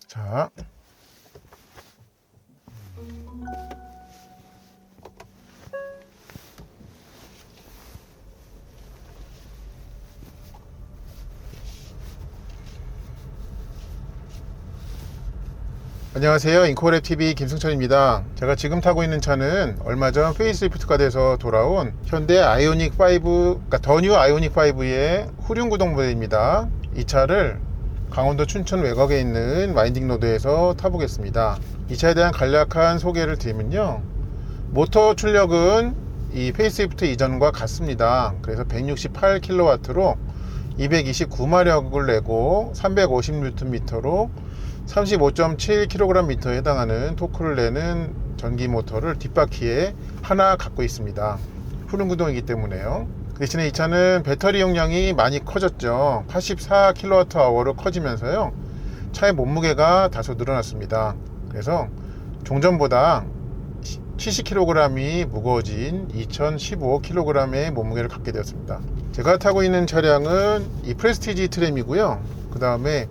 자, 안녕하세요. 인코그랩TV 김승천입니다. 제가 지금 타고 있는 차는 얼마 전 페이스리프트가 돼서 돌아온 현대 아이오닉 5, 그러니까 더 뉴 아이오닉 5의 후륜구동 모델입니다. 이 차를 강원도 춘천 외곽에 있는 와인딩 로드에서 타보겠습니다. 이 차에 대한 간략한 소개를 드리면요, 모터 출력은 이 페이스리프트 이전과 같습니다. 그래서 168kW로 229마력을 내고 350Nm로 35.7kgm에 해당하는 토크를 내는 전기 모터를 뒷바퀴에 하나 갖고 있습니다. 후륜구동이기 때문에요. 그 대신에 이 차는 배터리 용량이 많이 커졌죠. 84kWh로 커지면서요, 차의 몸무게가 다소 늘어났습니다. 그래서 종전보다 70kg이 무거워진 2015kg의 몸무게를 갖게 되었습니다. 제가 타고 있는 차량은 이 프레스티지 트램이고요. 그 다음에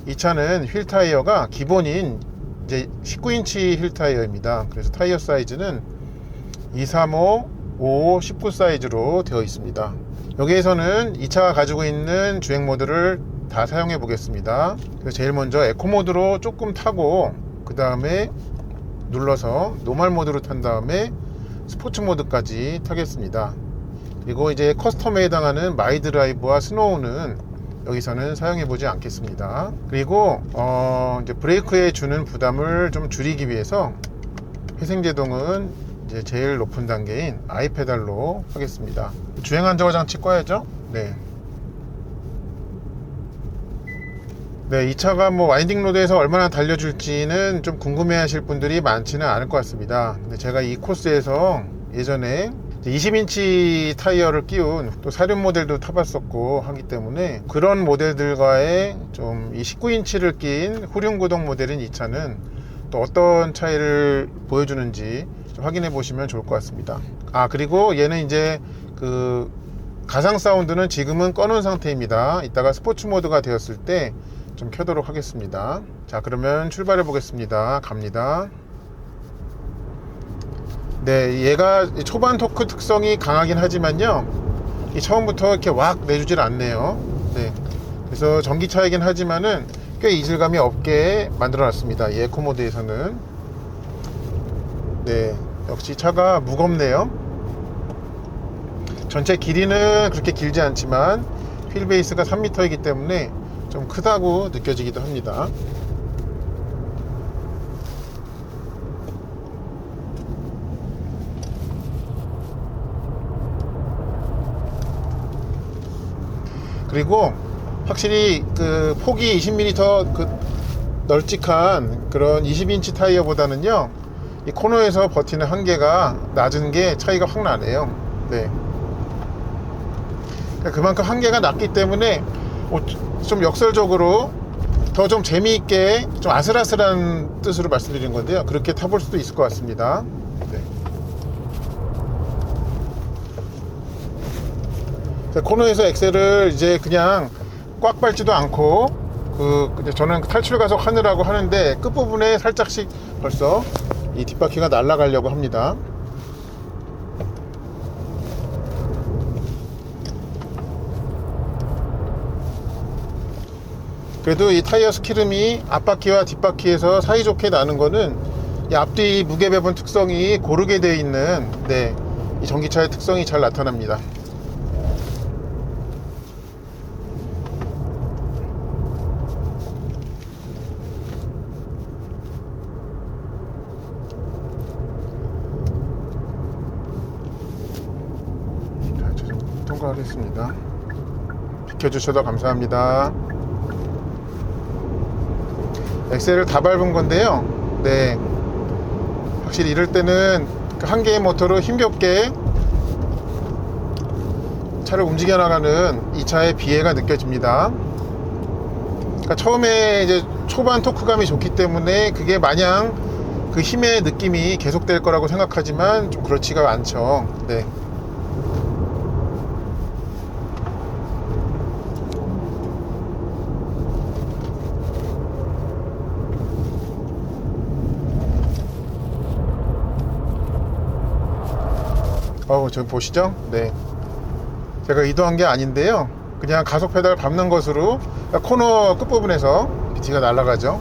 이 차는 휠 타이어가 기본인 이제 19인치 휠 타이어입니다. 그래서 타이어 사이즈는 235, 55, 19 사이즈로 되어 있습니다. 여기에서는 이 차가 가지고 있는 주행 모드를 다 사용해 보겠습니다. 그래서 제일 먼저 에코 모드로 조금 타고, 그 다음에 눌러서 노멀 모드로 탄 다음에 스포츠 모드까지 타겠습니다. 그리고 이제 커스텀에 해당하는 마이 드라이브와 스노우는 여기서는 사용해 보지 않겠습니다. 그리고 이제 브레이크에 주는 부담을 좀 줄이기 위해서 회생제동은 이제 제일 높은 단계인 I 페달로 하겠습니다. 주행 안정화 장치 꺼야죠. 네, 이 차가 뭐 와인딩 로드에서 얼마나 달려줄지는 좀 궁금해 하실 분들이 많지는 않을 것 같습니다. 근데 제가 이 코스에서 예전에 20인치 타이어를 끼운 또 사륜 모델도 타봤었고 하기 때문에, 그런 모델들과의 좀 이 19인치를 낀 후륜구동 모델인 이 차는 또 어떤 차이를 보여주는지 좀 확인해 보시면 좋을 것 같습니다. 그리고 얘는 이제 그 가상 사운드는 지금은 꺼놓은 상태입니다. 이따가 스포츠 모드가 되었을 때 좀 켜도록 하겠습니다. 자, 그러면 출발해 보겠습니다. 갑니다. 네, 얘가 초반 토크 특성이 강하긴 하지만요, 이 처음부터 이렇게 왁 내주질 않네요. 네, 그래서 전기차이긴 하지만은 꽤 이질감이 없게 만들어 놨습니다. 이 에코 모드에서는. 네, 역시 차가 무겁네요. 전체 길이는 그렇게 길지 않지만 휠 베이스가 3m이기 때문에 좀 크다고 느껴지기도 합니다. 그리고 확실히 그 폭이 20mm 그 널찍한 그런 20인치 타이어보다는요, 이 코너에서 버티는 한계가 낮은 게 차이가 확 나네요. 네, 그러니까 그만큼 한계가 낮기 때문에 좀 역설적으로 더 좀 재미있게, 좀 아슬아슬한 뜻으로 말씀드린 건데요, 그렇게 타볼 수도 있을 것 같습니다. 네. 코너에서 엑셀을 이제 그냥 꽉 밟지도 않고, 이제 저는 탈출 가속 하느라고 하는데 끝부분에 살짝씩 벌써 이 뒷바퀴가 날아가려고 합니다. 그래도 이 타이어 스키름이 앞바퀴와 뒷바퀴에서 사이좋게 나는 거는 이 앞뒤 무게 배분 특성이 고르게 되어 있는, 이 전기차의 특성이 잘 나타납니다. 통과하겠습니다. 비켜주셔서 감사합니다. 엑셀을 다 밟은 건데요, 네, 확실히 이럴 때는 한 개의 모터로 힘겹게 차를 움직여 나가는 이 차의 비애가 느껴집니다. 그러니까 처음에 이제 초반 토크감이 좋기 때문에 그게 마냥 그 힘의 느낌이 계속될 거라고 생각하지만 좀 그렇지가 않죠. 네. 저기 보시죠. 네, 제가 의도한 게 아닌데요, 그냥 가속 페달 밟는 것으로 코너 끝부분에서 BT가 날아가죠.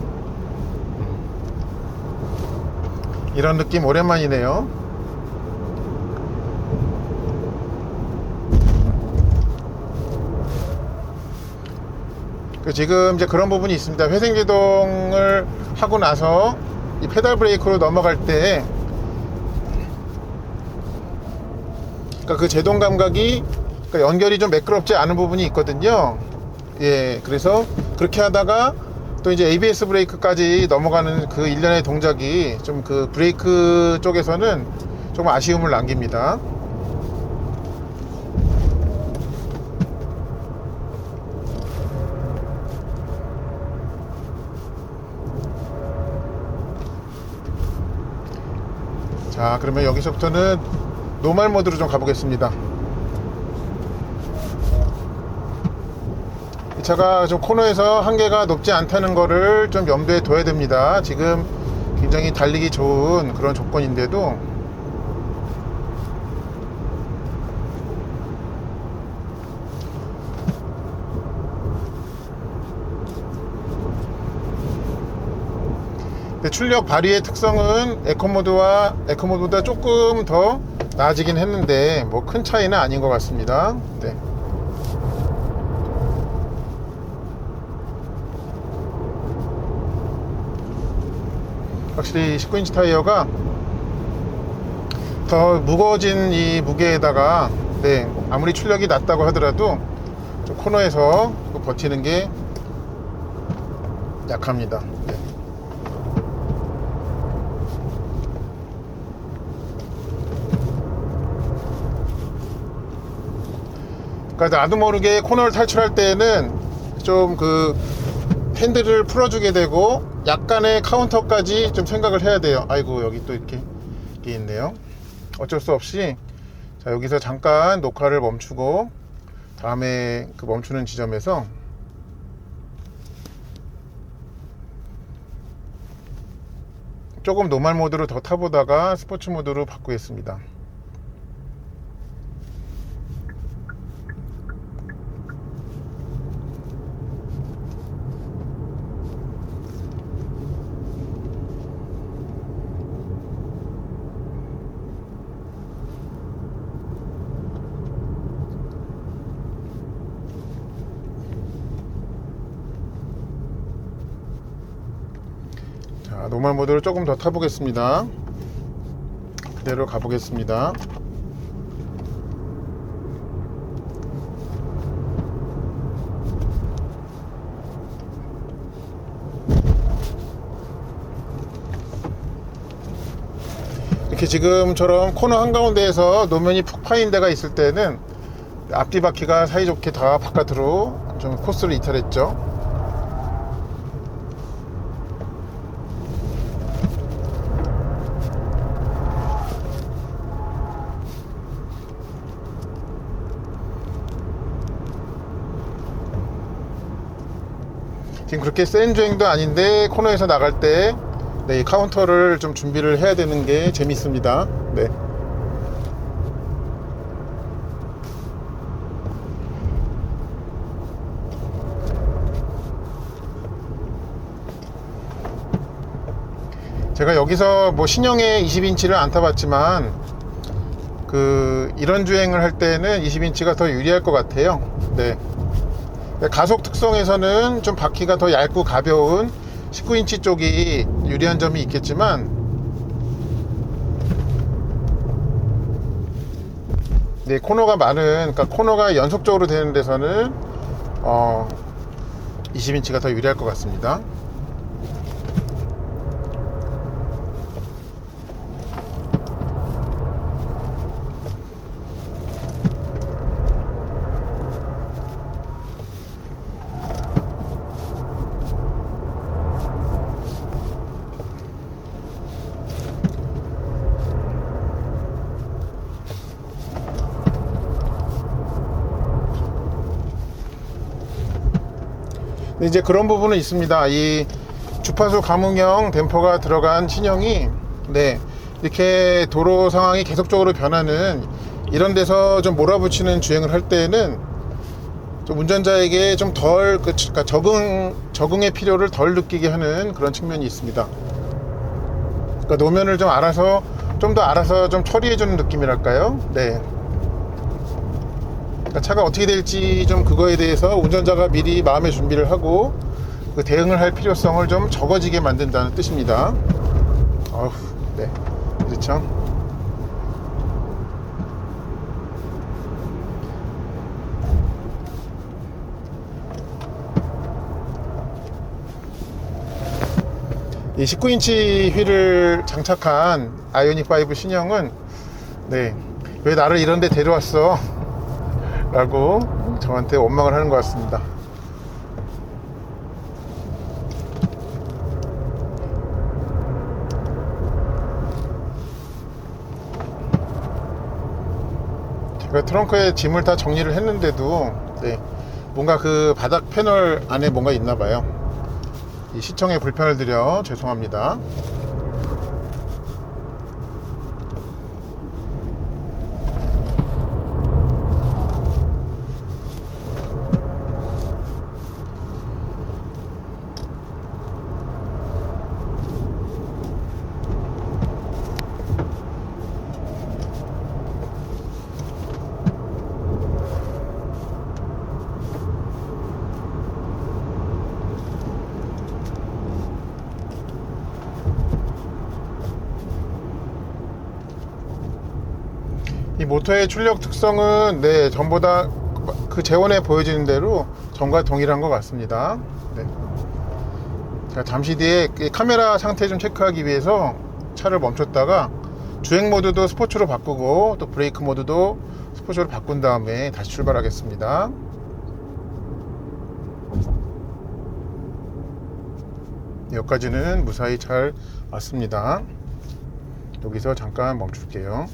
이런 느낌 오랜만이네요. 지금 이제 그런 부분이 있습니다. 회생제동을 하고 나서 이 페달 브레이크로 넘어갈 때 그 제동 감각이 연결이 좀 매끄럽지 않은 부분이 있거든요. 예, 그래서 그렇게 하다가 또 이제 ABS 브레이크까지 넘어가는 그 일련의 동작이 좀 그 브레이크 쪽에서는 좀 아쉬움을 남깁니다. 자, 그러면 여기서부터는 노멀 모드로 좀 가보겠습니다. 이 차가 좀 코너에서 한계가 높지 않다는 거를 좀 염두에 둬야 됩니다. 지금 굉장히 달리기 좋은 그런 조건인데도 출력 발휘의 특성은 에코모드보다 조금 더 나아지긴 했는데 뭐 큰 차이는 아닌 것 같습니다. 네. 확실히 19인치 타이어가 더 무거워진 이 무게에다가 네, 아무리 출력이 낮다고 하더라도 좀 코너에서 버티는 게 약합니다. 네. 그러니까 나도 모르게 코너를 탈출할 때는 좀 그 핸들을 풀어주게 되고 약간의 카운터까지 좀 생각을 해야 돼요. 아이고, 여기 또 이렇게 있네요. 어쩔 수 없이 자, 여기서 잠깐 녹화를 멈추고 다음에 그 멈추는 지점에서 조금 노멀 모드로 더 타보다가 스포츠 모드로 바꾸겠습니다. 노멀 모드를 조금 더 타보겠습니다. 그대로 가보겠습니다. 이렇게 지금처럼 코너 한가운데에서 노면이 푹 파인 데가 있을 때는 앞뒤 바퀴가 사이좋게 다 바깥으로 좀 코스를 이탈했죠. 지금 그렇게 센 주행도 아닌데 코너에서 나갈 때 네, 이 카운터를 좀 준비를 해야 되는 게 재밌습니다. 네. 제가 여기서 뭐 신형의 20인치를 안 타봤지만 이런 주행을 할 때는 20인치가 더 유리할 것 같아요. 네. 가속 특성에서는 좀 바퀴가 더 얇고 가벼운 19인치 쪽이 유리한 점이 있겠지만 네, 코너가 많은, 그러니까 코너가 연속적으로 되는 데서는 20인치가 더 유리할 것 같습니다. 이제 그런 부분은 있습니다. 이 주파수 감응형 댐퍼가 들어간 신형이 네, 이렇게 도로 상황이 계속적으로 변하는 이런 데서 좀 몰아붙이는 주행을 할 때에는 좀 운전자에게 좀 덜, 그러니까 적응의 필요를 덜 느끼게 하는 그런 측면이 있습니다. 그러니까 노면을 좀 더 알아서 좀 처리해주는 느낌이랄까요? 네. 그러니까 차가 어떻게 될지 좀 그거에 대해서 운전자가 미리 마음의 준비를 하고 그 대응을 할 필요성을 좀 적어지게 만든다는 뜻입니다. 네. 그렇죠. 이 19인치 휠을 장착한 아이오닉 5 신형은 네, 왜 나를 이런 데 데려왔어? 라고 저한테 원망을 하는 것 같습니다. 제가 트렁크에 짐을 다 정리를 했는데도 네, 뭔가 그 바닥 패널 안에 뭔가 있나 봐요. 이 시청에 불편을 드려 죄송합니다. 이 모터의 출력 특성은 네, 전보다 그 재원에 보여지는 대로 전과 동일한 것 같습니다. 네. 자, 잠시 뒤에 카메라 상태 좀 체크하기 위해서 차를 멈췄다가 주행 모드도 스포츠로 바꾸고 또 브레이크 모드도 스포츠로 바꾼 다음에 다시 출발하겠습니다. 여기까지는 무사히 잘 왔습니다. 여기서 잠깐 멈출게요.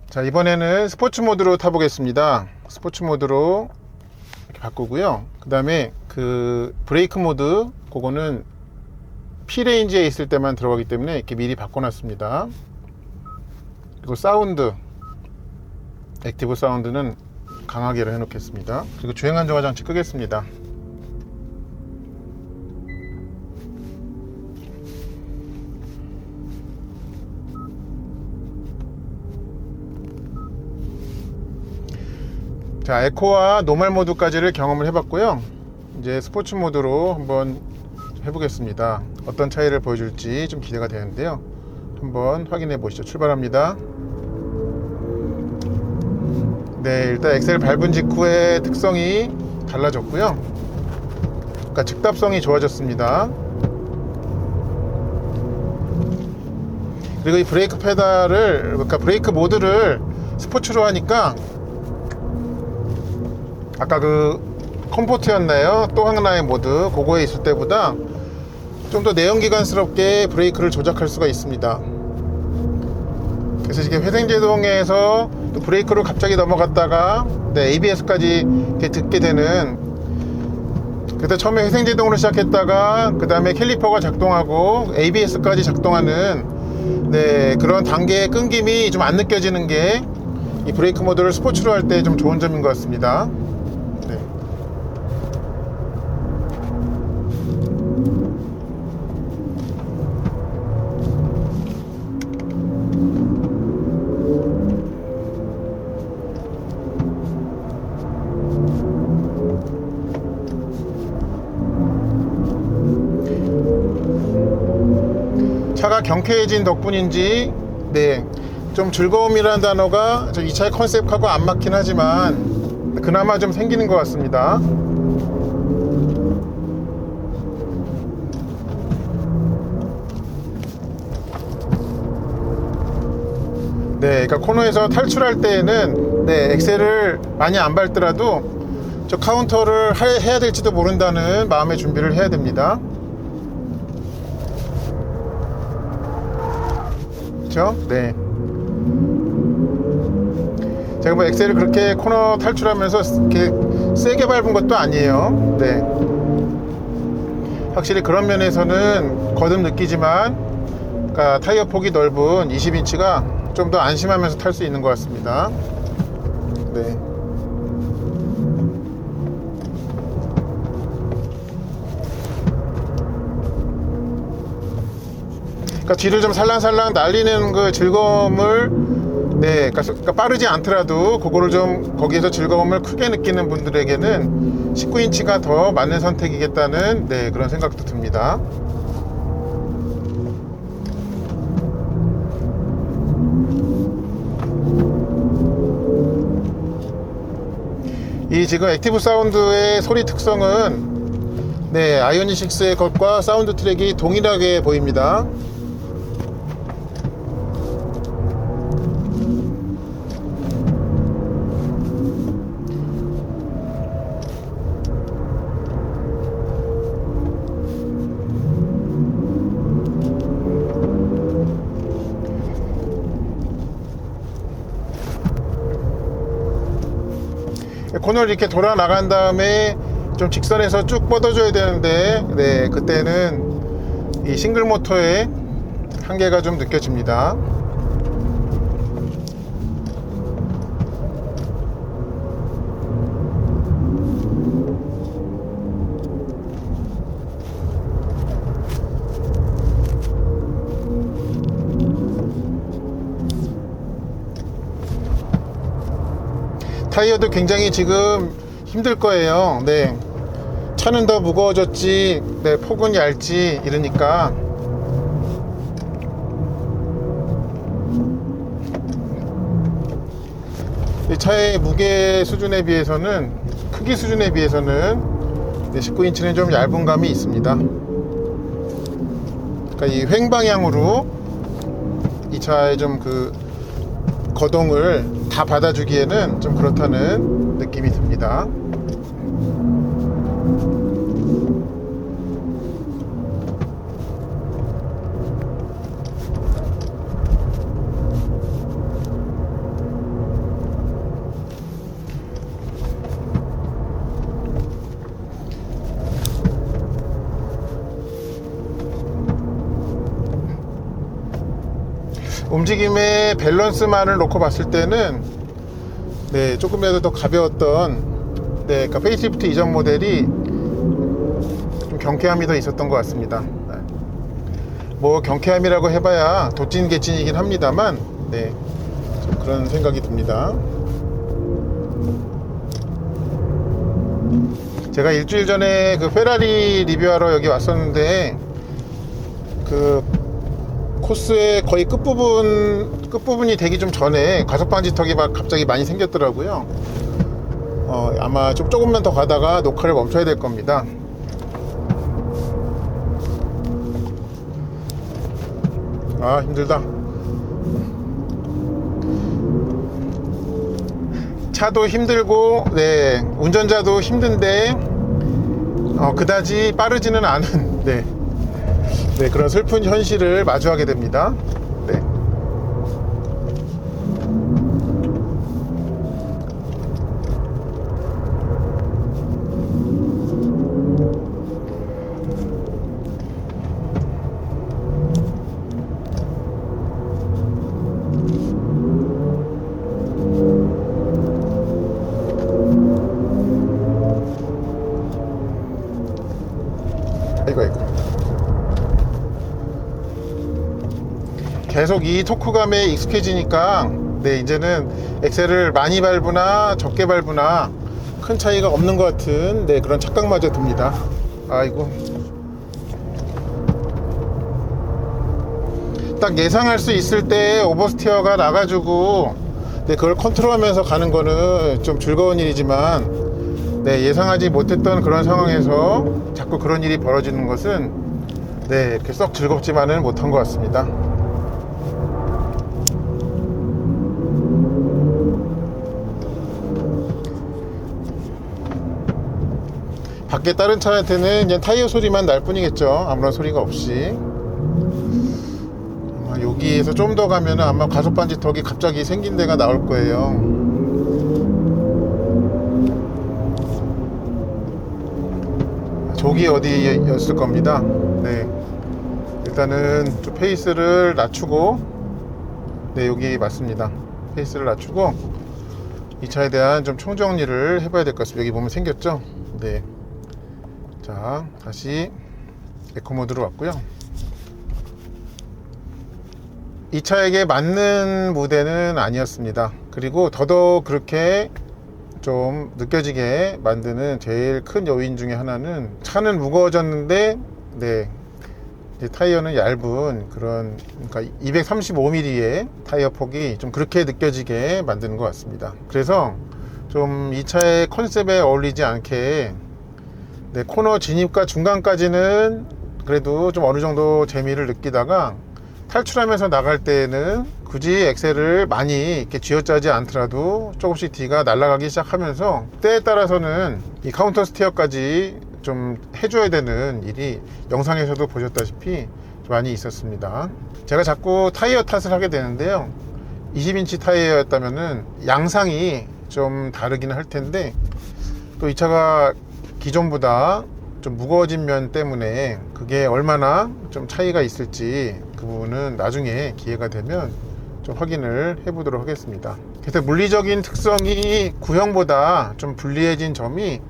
자, 이번에는 스포츠 모드로 타보겠습니다. 스포츠 모드로 이렇게 바꾸고요. 그 다음에 그 브레이크 모드, 그거는 P레인지에 있을 때만 들어가기 때문에 이렇게 미리 바꿔놨습니다. 그리고 사운드, 액티브 사운드는 강하게로 해놓겠습니다. 그리고 주행 안정화 장치 끄겠습니다. 자, 에코와 노멀 모드까지를 경험을 해봤고요. 이제 스포츠 모드로 한번 해보겠습니다. 어떤 차이를 보여줄지 좀 기대가 되는데요. 한번 확인해 보시죠. 출발합니다. 네, 일단 엑셀 밟은 직후에 특성이 달라졌고요. 그러니까 즉답성이 좋아졌습니다. 그리고 이 브레이크 페달을, 그러니까 브레이크 모드를 스포츠로 하니까 아까 그 컴포트였나요? 또 하나의 모드, 그거에 있을 때보다 좀 더 내연기관스럽게 브레이크를 조작할 수가 있습니다. 그래서 이게 회생제동에서 또 브레이크로 갑자기 넘어갔다가 네, ABS까지 듣게 되는, 그때 처음에 회생제동으로 시작했다가 그 다음에 캘리퍼가 작동하고 ABS까지 작동하는 네, 그런 단계의 끊김이 좀 안 느껴지는 게 이 브레이크 모드를 스포츠로 할 때 좀 좋은 점인 것 같습니다. 네. 차가 경쾌해진 덕분인지 네, 좀 즐거움이라는 단어가 이 차의 컨셉하고 안 맞긴 하지만 그나마 좀 생기는 것 같습니다. 네, 그러니까 코너에서 탈출할 때에는 네, 엑셀을 많이 안 밟더라도 저 카운터를 해야 될지도 모른다는 마음의 준비를 해야 됩니다. 그렇죠? 네. 제가 뭐 엑셀을 그렇게 코너 탈출하면서 이렇게 세게 밟은 것도 아니에요. 네. 확실히 그런 면에서는 거듭 느끼지만, 그러니까 타이어 폭이 넓은 20인치가 좀 더 안심하면서 탈 수 있는 것 같습니다. 네. 그러니까 뒤를 좀 살랑살랑 날리는 그 즐거움을, 네, 그러니까 빠르지 않더라도 그거를 좀 거기에서 즐거움을 크게 느끼는 분들에게는 19인치가 더 맞는 선택이겠다는, 네, 그런 생각도 듭니다. 이 지금 액티브 사운드의 소리 특성은, 네, 아이오닉 6의 것과 사운드 트랙이 동일하게 보입니다. 코너를 이렇게 돌아 나간 다음에 좀 직선에서 쭉 뻗어줘야 되는데, 네, 그때는 이 싱글 모터의 한계가 좀 느껴집니다. 타이어도 굉장히 지금 힘들 거예요. 네, 차는 더 무거워졌지, 네, 폭은 얇지, 이러니까. 이 차의 무게 수준에 비해서는, 크기 수준에 비해서는 19인치는 좀 얇은 감이 있습니다. 그러니까 이 횡방향으로 이 차의 좀 그 거동을 다 받아주기에는 좀 그렇다는 느낌이 듭니다. 움직임의 밸런스만을 놓고 봤을 때는, 네, 조금이라도 더 가벼웠던, 네, 그러니까 페이스리프트 이전 모델이 좀 경쾌함이 더 있었던 것 같습니다. 네. 뭐 경쾌함이라고 해봐야 도찐개찐이긴 합니다만, 네, 좀 그런 생각이 듭니다. 제가 일주일 전에 그 페라리 리뷰하러 여기 왔었는데, 그 코스의 거의 끝부분이 되기 좀 전에 과속 방지턱이 막 갑자기 많이 생겼더라고요. 아마 조금만 더 가다가 녹화를 멈춰야 될 겁니다. 아, 힘들다. 차도 힘들고, 네, 운전자도 힘든데, 그다지 빠르지는 않은, 네, 네, 그런 슬픈 현실을 마주하게 됩니다. 네. 아이고. 계속 이 토크감에 익숙해지니까, 네, 이제는 엑셀을 많이 밟으나 적게 밟으나 큰 차이가 없는 것 같은, 네, 그런 착각마저 듭니다. 아이고. 딱 예상할 수 있을 때 오버스티어가 나가지고, 네, 그걸 컨트롤하면서 가는 거는 좀 즐거운 일이지만, 네, 예상하지 못했던 그런 상황에서 자꾸 그런 일이 벌어지는 것은, 네, 이렇게 썩 즐겁지만은 못한 것 같습니다. 밖에 다른 차한테는 그냥 타이어 소리만 날 뿐이겠죠. 아무런 소리가 없이. 아마 여기에서 좀 더 가면은 아마 과속 방지턱이 갑자기 생긴 데가 나올 거예요. 저기 어디였을 겁니다. 네, 일단은 좀 페이스를 낮추고, 네, 여기 맞습니다. 페이스를 낮추고 이 차에 대한 좀 총정리를 해봐야 될 것 같습니다. 여기 보면 생겼죠. 네, 자, 다시 에코 모드로 왔고요. 이 차에게 맞는 무대는 아니었습니다. 그리고 더더욱 그렇게 좀 느껴지게 만드는 제일 큰 요인 중에 하나는, 차는 무거워졌는데 네, 이제 타이어는 얇은 그런, 그러니까 235mm의 타이어 폭이 좀 그렇게 느껴지게 만드는 것 같습니다. 그래서 좀 이 차의 컨셉에 어울리지 않게, 네, 코너 진입과 중간까지는 그래도 좀 어느 정도 재미를 느끼다가 탈출하면서 나갈 때는 굳이 엑셀을 많이 이렇게 쥐어짜지 않더라도 조금씩 D가 날아가기 시작하면서, 때에 따라서는 이 카운터 스티어까지 좀 해줘야 되는 일이 영상에서도 보셨다시피 많이 있었습니다. 제가 자꾸 타이어 탓을 하게 되는데요, 20인치 타이어였다면은 양상이 좀 다르기는 할 텐데, 또 이 차가 기존보다 좀 무거워진 면 때문에 그게 얼마나 좀 차이가 있을지, 그 부분은 나중에 기회가 되면 좀 확인을 해 보도록 하겠습니다. 그래서 물리적인 특성이 구형보다 좀 불리해진 점이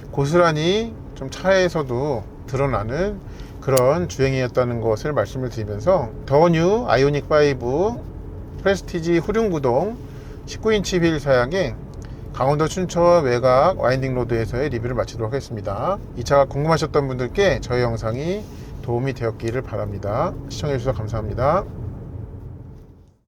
고스란히 좀 차에서도 드러나는 그런 주행이었다는 것을 말씀을 드리면서, 더 뉴 아이오닉 5 프레스티지 후륜구동 19인치 휠 사양의 강원도 춘천 외곽 와인딩 로드에서의 리뷰를 마치도록 하겠습니다. 이 차가 궁금하셨던 분들께 저희 영상이 도움이 되었기를 바랍니다. 시청해 주셔서 감사합니다.